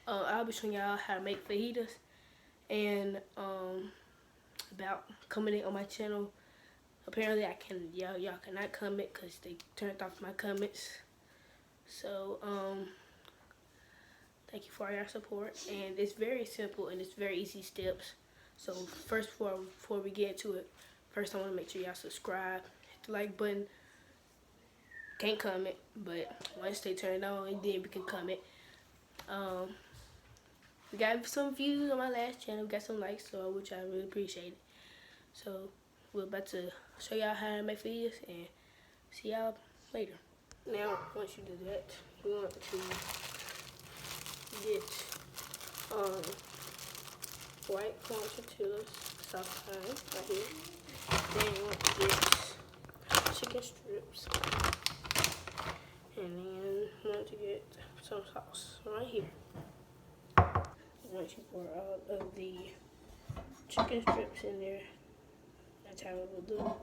I'll be showing y'all how to make fajitas and about commenting on my channel. Apparently y'all cannot comment because they turned off my comments. So thank you for your support, and it's very simple and it's very easy steps. So first, before we get into it, first I want to make sure y'all subscribe, hit the like button. Can't comment, but once they turn it on, then we can comment. We got some views on my last channel, we got some likes, so which I really appreciate it. So we're about to show y'all how to make fajitas and see y'all later. Now, once you do that, you want to get white corn tortillas, soft kind, right here. Then you want to get chicken strips, and then you want to get some sauce right here. Once you pour all of the chicken strips in there, that's how it will look.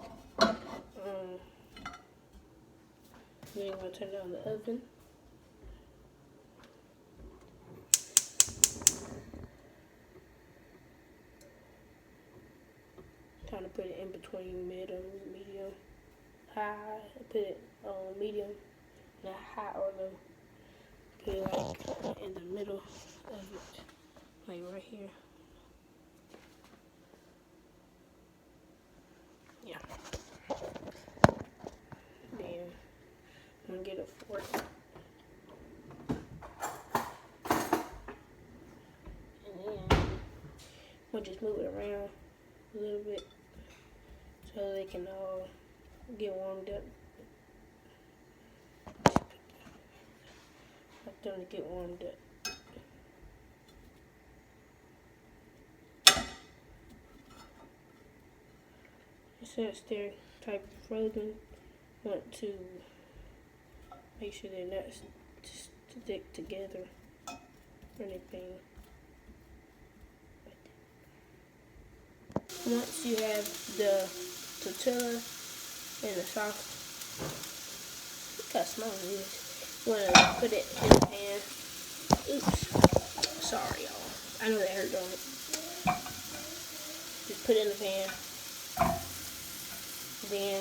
Then you're going to turn it on the oven. Kind of put it in between medium, high. Put it on medium, not high or low. Put it like in the middle of it, like right here. Yeah. Then I'm gonna get a fork. And then we'll just move it around a little bit so they can all get warmed up. Let them to get warmed up. Since they're type of frozen, want to make sure they're not stick together or anything. Once you have the tortilla and the sauce, look how small it is. You want to put it in the pan. Oops, sorry y'all. I know that hurt, don't it? Just put it in the pan. Then,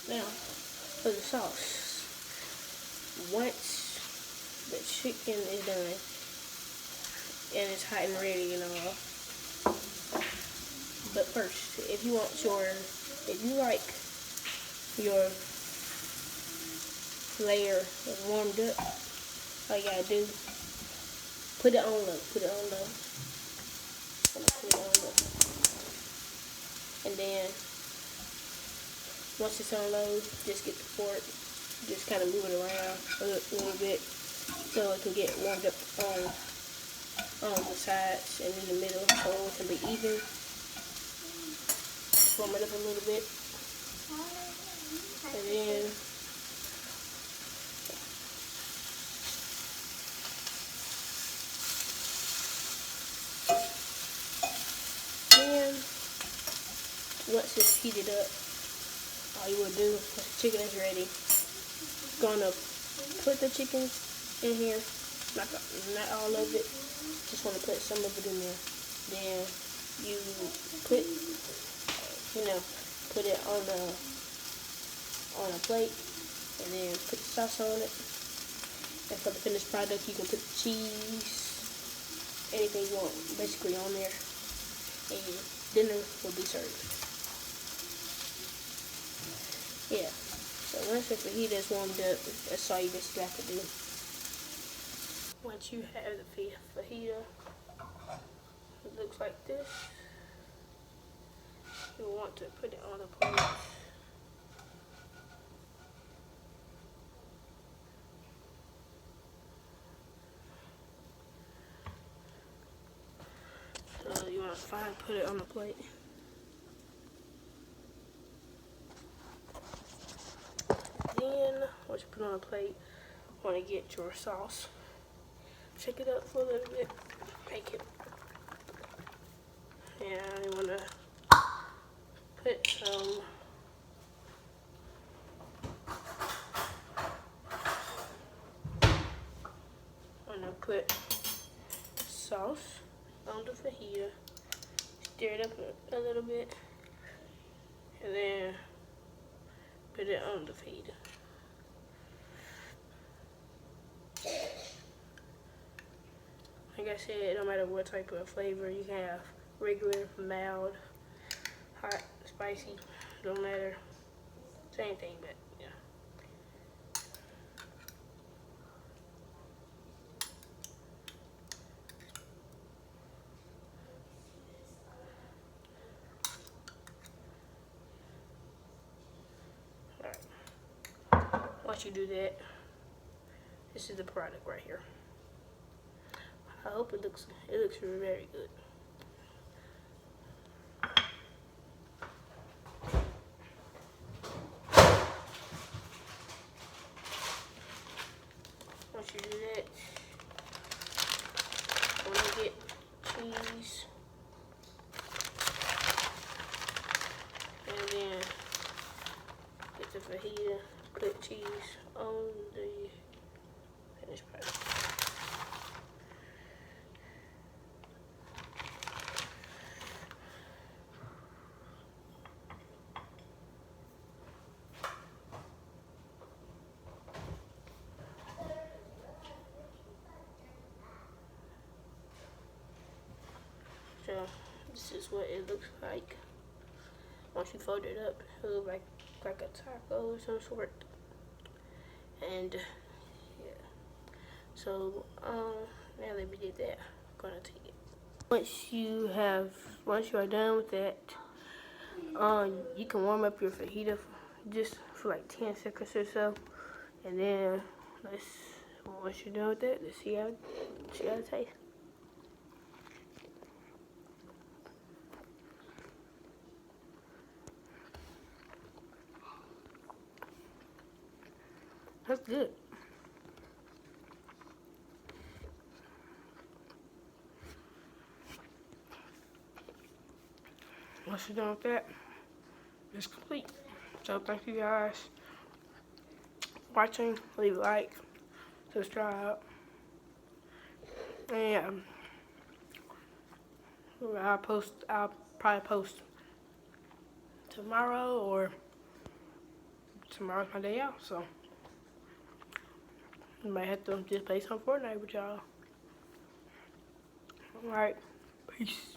now for the sauce. Once the chicken is done and it's hot and ready, you know. But first, if you like your layer warmed up, all you gotta do, put it on low. Put it on low. And then once it's on low, just get the fork, just kind of move it around a little bit so it can get warmed up on the sides and in the middle so it can be even. Warm it up a little bit, and then once it's heated up, all you will do, once the chicken is ready, gonna put the chicken in here, not all of it, just want to put some of it in there. Then you put it on a plate, and then put the sauce on it. And for the finished product, you can put cheese, anything you want, basically on there, and dinner will be served. Yeah, so once your fajita is warmed up, that's all you just got to do. Once you have the fajita, it looks like this. You want to put it on a plate. So you want to put it on a plate. Then, once you put it on a plate, you want to get your sauce. Shake it up for a little bit. Make it. And you want to put some fajita, stir it up a little bit, and then put it on the fajita. Like I said, no matter what type of flavor you can have, regular, mild, hot, spicy, don't matter. Same thing, but yeah. Alright. Once you do that, this is the product right here. I hope it looks very good. Once you do that, I'm gonna get cheese, and then get the fajita, put cheese on the finished product. So this is what it looks like. Once you fold it up, it looks like a taco of some sort. And yeah. So now that we did that, I'm gonna take it. Once you are done with that, you can warm up your fajita just for like 10 seconds or so, and then once you're done with that, let's see how it tastes. That's good. Once you're done with that, it's complete. So thank you guys for watching. Leave a like, subscribe, and I'll probably post tomorrow, or tomorrow's my day out, so I might have to just play some Fortnite with y'all. Alright, peace.